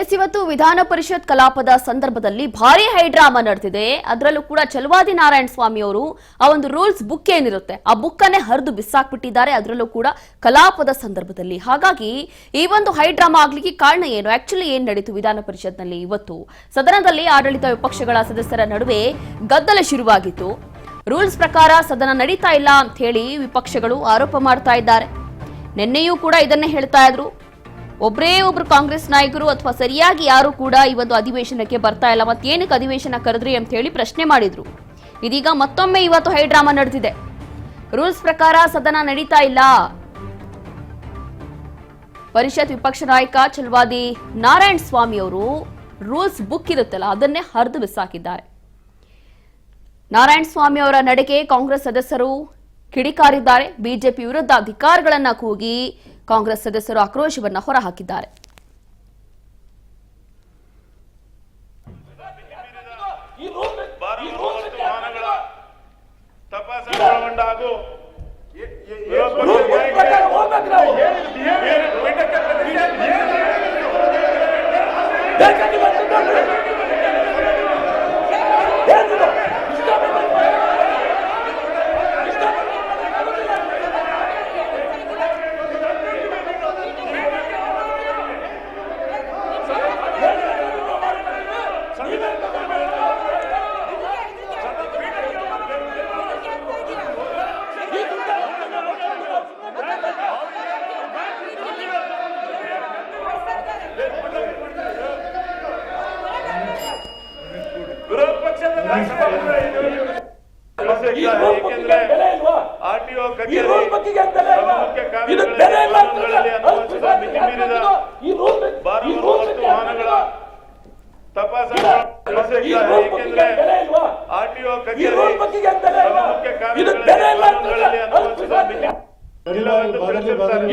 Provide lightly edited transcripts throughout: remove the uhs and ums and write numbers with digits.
S ಇವತ್ತು ವಿಧಾನ ಪರಿಷತ್ ಕಲಾಪದ ಸಂದರ್ಭದಲ್ಲಿ ಭಾರಿ ಹೈಡ್ರಾಮಾ ನಡೆದಿದೆ. ಅದರಲ್ಲೂ ಕೂಡ ಚಲವಾದಿ ನಾರಾಯಣ ಸ್ವಾಮಿ ಅವರು ಆ ಒಂದು ರೂಲ್ಸ್ ಬುಕ್ ಏನಿರುತ್ತೆ ಆ ಬುಕ್ ಅನ್ನೇ ಹರಿದು ಬಿಸಾಕ್ಬಿಟ್ಟಿದ್ದಾರೆ, ಅದರಲ್ಲೂ ಕೂಡ ಕಲಾಪದ ಸಂದರ್ಭದಲ್ಲಿ. ಹಾಗಾಗಿ ಈ ಒಂದು ಹೈಡ್ರಾಮಾ ಆಗ್ಲಿಕ್ಕೆ ಕಾರಣ ಏನು, ಆಕ್ಚುಲಿ ಏನ್ ನಡೀತು ವಿಧಾನ ಪರಿಷತ್ನಲ್ಲಿ ಇವತ್ತು ಸದನದಲ್ಲಿ ಆಡಳಿತ ವಿಪಕ್ಷಗಳ ಸದಸ್ಯರ ನಡುವೆ ಗದ್ದಲ ಶುರುವಾಗಿತ್ತು. ರೂಲ್ಸ್ ಪ್ರಕಾರ ಸದನ ನಡೀತಾ ಇಲ್ಲ ಅಂತ ಹೇಳಿ ವಿಪಕ್ಷಗಳು ಆರೋಪ ಮಾಡ್ತಾ ಇದ್ದಾರೆ. ನಿನ್ನೆಯೂ ಕೂಡ ಇದನ್ನೇ ಹೇಳ್ತಾ ಇದ್ರು. ಒಬ್ಬರೇ ಒಬ್ರು ಕಾಂಗ್ರೆಸ್ ನಾಯಕರು ಅಥವಾ ಸರಿಯಾಗಿ ಯಾರು ಕೂಡ ಈ ಒಂದು ಅಧಿವೇಶನಕ್ಕೆ ಬರ್ತಾ ಇಲ್ಲ, ಮತ್ತೇನಕ್ಕೆ ಅಧಿವೇಶನ ಕರೆದ್ರಿ ಅಂತ ಹೇಳಿ ಪ್ರಶ್ನೆ ಮಾಡಿದ್ರು. ಇದೀಗ ಮತ್ತೊಮ್ಮೆ ಇವತ್ತು ಹೈಡ್ರಾಮಾ ನಡೆದಿದೆ. ರೂಲ್ಸ್ ಪ್ರಕಾರ ಸದನ ನಡೀತಾ ಇಲ್ಲ. ಪರಿಷತ್ ವಿಪಕ್ಷ ನಾಯಕ ಚಲವಾದಿ ನಾರಾಯಣ ಸ್ವಾಮಿ ಅವರು ರೂಲ್ಸ್ ಬುಕ್ ಇರುತ್ತಲ್ಲ ಅದನ್ನೇ ಹರಿದು ಬಿಸಾಕಿದ್ದಾರೆ. ನಾರಾಯಣ ಸ್ವಾಮಿ ಅವರ ನಡೆಗೆ ಕಾಂಗ್ರೆಸ್ ಸದಸ್ಯರು ಕಿಡಿಕಾರಿದ್ದಾರೆ. ಬಿಜೆಪಿ ವಿರುದ್ಧ ಧಿಕ್ಕಾರಗಳನ್ನ ಕೂಗಿ ಕಾಂಗ್ರೆಸ್ ಸದಸ್ಯರು ಆಕ್ರೋಶವನ್ನ ಹೊರಹಾಕಿದ್ದಾರೆ.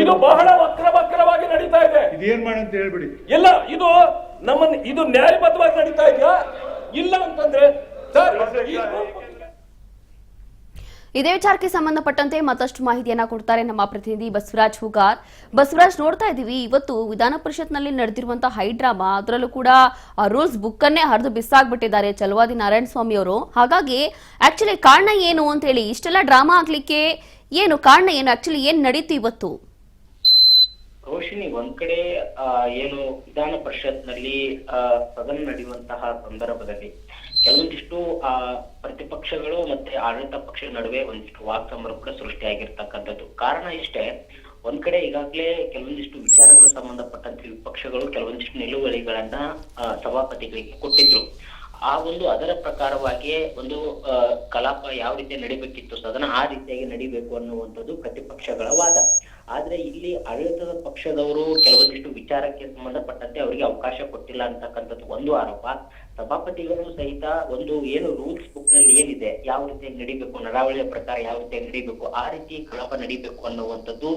ಇದು ಬಹಳ ವಕ್ರವಾಗಿ ನಡೀತಾ ಇದೆ. ಇದೇನ್ ಮಾಡಿ ಅಂತ ಹೇಳ್ಬಿಡಿ. ಎಲ್ಲ ಇದು ಇದು ನ್ಯಾಯಬದ್ಧವಾಗಿ ನಡೀತಾ ಇದೆಯಾ ಇಲ್ಲ ಅಂತಂದ್ರೆ ಇದೇ ವಿಚಾರಕ್ಕೆ ಸಂಬಂಧಪಟ್ಟಂತೆ ಮತ್ತಷ್ಟು ಮಾಹಿತಿಯನ್ನ ಕೊಡ್ತಾರೆ ನಮ್ಮ ಪ್ರತಿನಿಧಿ ಬಸವರಾಜ್ ಹೂಗಾರ್. ಬಸವರಾಜ್, ನೋಡ್ತಾ ಇದೀವಿ ಇವತ್ತು ವಿಧಾನ ಪರಿಷತ್ನಲ್ಲಿ ನಡೆದಿರುವಂತಹ ಹೈಡ್ರಾಮಾ, ಅದರಲ್ಲೂ ಕೂಡ ಆ ರೂಲ್ಸ್ ಬುಕ್ ಅನ್ನೇ ಹರಿದು ಬಿಸಾಕ್ಬಿಟ್ಟಿದ್ದಾರೆ ಚಲವಾದಿ ನಾರಾಯಣ ಸ್ವಾಮಿ ಅವರು. ಹಾಗಾಗಿ ಆಕ್ಚುಲಿ ಕಾರಣ ಏನು ಅಂತ ಹೇಳಿ ಇಷ್ಟೆಲ್ಲ ಡ್ರಾಮಾ ಆಗ್ಲಿಕ್ಕೆ ಏನು ಕಾರಣ ಏನು, ಆಕ್ಚುಲಿ ಏನ್ ನಡೀತು ಇವತ್ತು? ರೋಶಿನಿ, ಒಂದ್ ಕಡೆ ಏನು ವಿಧಾನ ಪರಿಷತ್ ನಲ್ಲಿ ಸದನ ನಡೆಯುವಂತಹ ಸಂದರ್ಭದಲ್ಲಿ ಕೆಲವೊಂದಿಷ್ಟು ಪ್ರತಿಪಕ್ಷಗಳು ಮತ್ತೆ ಆಡಳಿತ ಪಕ್ಷದ ನಡುವೆ ಒಂದಿಷ್ಟು ವಾಕ್ಸಮರ ಕೂಡ ಸೃಷ್ಟಿಯಾಗಿರ್ತಕ್ಕಂಥದ್ದು. ಕಾರಣ ಇಷ್ಟೇ, ಒಂದ್ ಕಡೆ ಈಗಾಗಲೇ ಕೆಲವೊಂದಿಷ್ಟು ವಿಚಾರಗಳು ಸಂಬಂಧಪಟ್ಟಂತೆ ವಿಪಕ್ಷಗಳು ಕೆಲವೊಂದಿಷ್ಟು ನಿಲುವಳಿಗಳನ್ನ ಸಭಾಪತಿಗಳಿಗೆ ಕೊಟ್ಟಿದ್ರು. ಆ ಒಂದು ಅದರ ಪ್ರಕಾರವಾಗಿ ಒಂದು ಕಲಾಪ ಯಾವ ರೀತಿ ನಡಿಬೇಕಿತ್ತು, ಸದನ ಆ ರೀತಿಯಾಗಿ ನಡಿಬೇಕು ಅನ್ನುವಂಥದ್ದು ಪ್ರತಿಪಕ್ಷಗಳ ವಾದ. ಆದ್ರೆ ಇಲ್ಲಿ ಆಡಳಿತದ ಪಕ್ಷದವರು ಕೆಲವೊಂದಿಷ್ಟು ವಿಚಾರಕ್ಕೆ ಸಂಬಂಧಪಟ್ಟಂತೆ ಅವರಿಗೆ ಅವಕಾಶ ಕೊಟ್ಟಿಲ್ಲ ಅಂತಕ್ಕಂಥದ್ದು ಒಂದು ಆರೋಪ. ಸಭಾಪತಿಗಳು ಸಹಿತ ಒಂದು ಏನು ರೂಲ್ಸ್ ಬುಕ್ ನಲ್ಲಿ ಏನಿದೆ, ಯಾವ ರೀತಿಯಾಗಿ ನಡಿಬೇಕು, ನಡಾವಳಿಯ ಪ್ರಕಾರ ಯಾವ ರೀತಿಯಾಗಿ ನಡಿಬೇಕು, ಆ ರೀತಿ ಕಲಾಪ ನಡಿಬೇಕು ಅನ್ನುವಂಥದ್ದು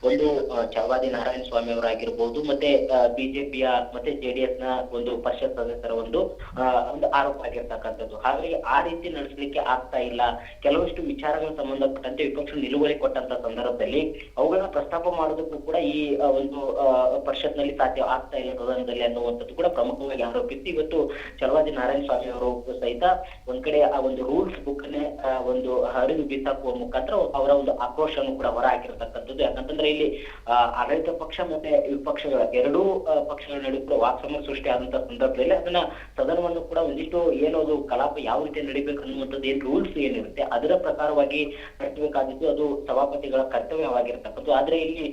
ಒಂದು ಚಲವಾದಿ ನಾರಾಯಣ ಸ್ವಾಮಿ ಅವರಾಗಿರ್ಬೋದು, ಮತ್ತೆ ಬಿಜೆಪಿಯ ಮತ್ತೆ ಜೆಡಿಎಸ್ ನ ಒಂದು ಪರಿಷತ್ ಸದಸ್ಯರ ಒಂದು ಆರೋಪ ಆಗಿರ್ತಕ್ಕಂಥದ್ದು. ಹಾಗಾಗಿ ಆ ರೀತಿ ನಡೆಸಲಿಕ್ಕೆ ಆಗ್ತಾ ಇಲ್ಲ. ಕೆಲವಷ್ಟು ವಿಚಾರಗಳ ಸಂಬಂಧಪಟ್ಟಂತೆ ವಿಪಕ್ಷ ನಿಲುವಳಿ ಕೊಟ್ಟಂತ ಸಂದರ್ಭದಲ್ಲಿ ಅವುಗಳನ್ನ ಪ್ರಸ್ತಾಪ ಮಾಡೋದಕ್ಕೂ ಕೂಡ ಈ ಒಂದು ಪರಿಷತ್ ನಲ್ಲಿ ಸಾಧ್ಯ ಆಗ್ತಾ ಇಲ್ಲ ಸದನದಲ್ಲಿ ಅನ್ನುವಂಥದ್ದು ಕೂಡ ಪ್ರಮುಖವಾಗಿ ಆರೋಪಿಸಿ ಇವತ್ತು ಚಲವಾದಿ ನಾರಾಯಣ ಸ್ವಾಮಿ ಅವರು ಸಹಿತ ಒಂದ್ ಕಡೆ ಆ ಒಂದು ರೂಲ್ಸ್ ಬುಕ್ ನೇ ಒಂದು ಹರಿದು ಬಿಸಾಕುವ ಮುಖಾಂತರ ಅವರ ಒಂದು ಆಕ್ರೋಶವನ್ನು ಕೂಡ ಹೊರ ಹಾಕಿರ್ತಕ್ಕಂಥದ್ದು. ಯಾಕಂತಂದ್ರೆ ಇಲ್ಲಿ ಆಡಳಿತ ಪಕ್ಷ ಮತ್ತೆ ವಿಪಕ್ಷಗಳ ಎರಡೂ ಪಕ್ಷಗಳ ನಡುವೆ ಕೂಡ ವಾಕ್ಸಮರ ಸೃಷ್ಟಿ ಆದಂತಹ ಸಂದರ್ಭದಲ್ಲಿ ಅದನ್ನ ಸದನವನ್ನು ಕೂಡ ಒಂದಿಷ್ಟು ಏನೋದು ಕಲಾಪ ಯಾವ ರೀತಿ ನಡಿಬೇಕು ಅನ್ನುವಂಥದ್ದು ಏನ್ ರೂಲ್ಸ್ ಏನಿರುತ್ತೆ ಅದರ ಪ್ರಕಾರವಾಗಿ ನಡೆಸಬೇಕಾಗಿದ್ದು ಅದು ಸಭಾಪತಿಗಳ ಕರ್ತವ್ಯವಾಗಿರ್ತಕ್ಕಂಥದ್ದು. ಆದ್ರೆ ಇಲ್ಲಿ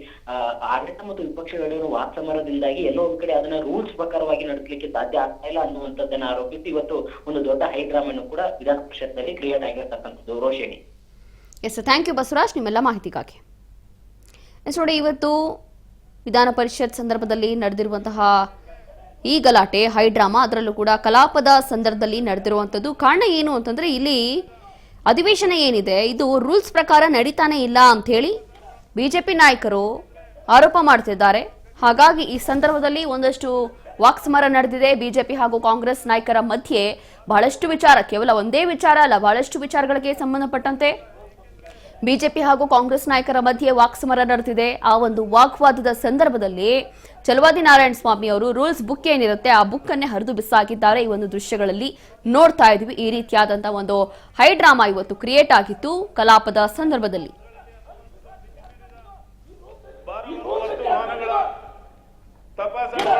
ಆಡಳಿತ ಮತ್ತು ವಿಪಕ್ಷಗಳ ವಾಕ್ಸಮರದಿಂದಾಗಿ ಎಲ್ಲೋ ಒಂದ್ ಕಡೆ ಅದನ್ನ ರೂಲ್ಸ್ ಪ್ರಕಾರವಾಗಿ ನಡೆಸಲಿಕ್ಕೆ ಸಾಧ್ಯ ಆಗ್ತಾ ಇಲ್ಲ ಅನ್ನುವಂಥದ್ದನ್ನ ಆರೋಪಿಸಿ ಇವತ್ತು ಒಂದು ದೊಡ್ಡ ಹೈಡ್ರಾಮನ್ನು ಕೂಡ ವಿಧಾನ ಪರಿಷತ್ನಲ್ಲಿ ಕ್ರಿಯೇಟ್ ಆಗಿರತಕ್ಕಂಥದ್ದು. Roshini. Yes, thank you Basavaraj ನಿಮ್ಮೆಲ್ಲ ಮಾಹಿತಿಗಾಗಿ. ಎಸ್ ನೋಡಿ, ಇವತ್ತು ವಿಧಾನ ಪರಿಷತ್ ಸಂದರ್ಭದಲ್ಲಿ ನಡೆದಿರುವಂತಹ ಈ ಗಲಾಟೆ ಹೈಡ್ರಾಮಾ, ಅದರಲ್ಲೂ ಕೂಡ ಕಲಾಪದ ಸಂದರ್ಭದಲ್ಲಿ ನಡೆದಿರುವಂಥದ್ದು. ಕಾರಣ ಏನು ಅಂತಂದ್ರೆ ಇಲ್ಲಿ ಅಧಿವೇಶನ ಏನಿದೆ ಇದು ರೂಲ್ಸ್ ಪ್ರಕಾರ ನಡೀತಾನೆ ಇಲ್ಲ ಅಂತ ಹೇಳಿ ಬಿಜೆಪಿ ನಾಯಕರು ಆರೋಪ ಮಾಡ್ತಿದ್ದಾರೆ. ಹಾಗಾಗಿ ಈ ಸಂದರ್ಭದಲ್ಲಿ ಒಂದಷ್ಟು ವಾಕ್ಸಮರ ನಡೆದಿದೆ ಬಿಜೆಪಿ ಹಾಗೂ ಕಾಂಗ್ರೆಸ್ ನಾಯಕರ ಮಧ್ಯೆ. ಬಹಳಷ್ಟು ವಿಚಾರ, ಕೇವಲ ಒಂದೇ ವಿಚಾರ ಅಲ್ಲ, ಬಹಳಷ್ಟು ವಿಚಾರಗಳಿಗೆ ಸಂಬಂಧಪಟ್ಟಂತೆ ಬಿಜೆಪಿ ಹಾಗೂ ಕಾಂಗ್ರೆಸ್ ನಾಯಕರ ಮಧ್ಯೆ ವಾಕ್ಸಮರ ನಡೆದಿದೆ. ಆ ಒಂದು ವಾಗ್ವಾದದ ಸಂದರ್ಭದಲ್ಲಿ ಚಲವಾದಿ ನಾರಾಯಣ ಸ್ವಾಮಿ ಅವರು ರೂಲ್ಸ್ ಬುಕ್ ಏನಿರುತ್ತೆ ಆ ಬುಕ್ ಅನ್ನೇ ಹರಿದು ಬಿಸಾಕಿದ್ದಾರೆ. ಈ ಒಂದು ದೃಶ್ಯಗಳಲ್ಲಿ ನೋಡ್ತಾ ಇದ್ವಿ. ಈ ರೀತಿಯಾದಂತಹ ಒಂದು ಹೈ ಡ್ರಾಮಾ ಇವತ್ತು ಕ್ರಿಯೇಟ್ ಆಗಿತ್ತು ಕಲಾಪದ ಸಂದರ್ಭದಲ್ಲಿ. ತಪಾಸಣೆ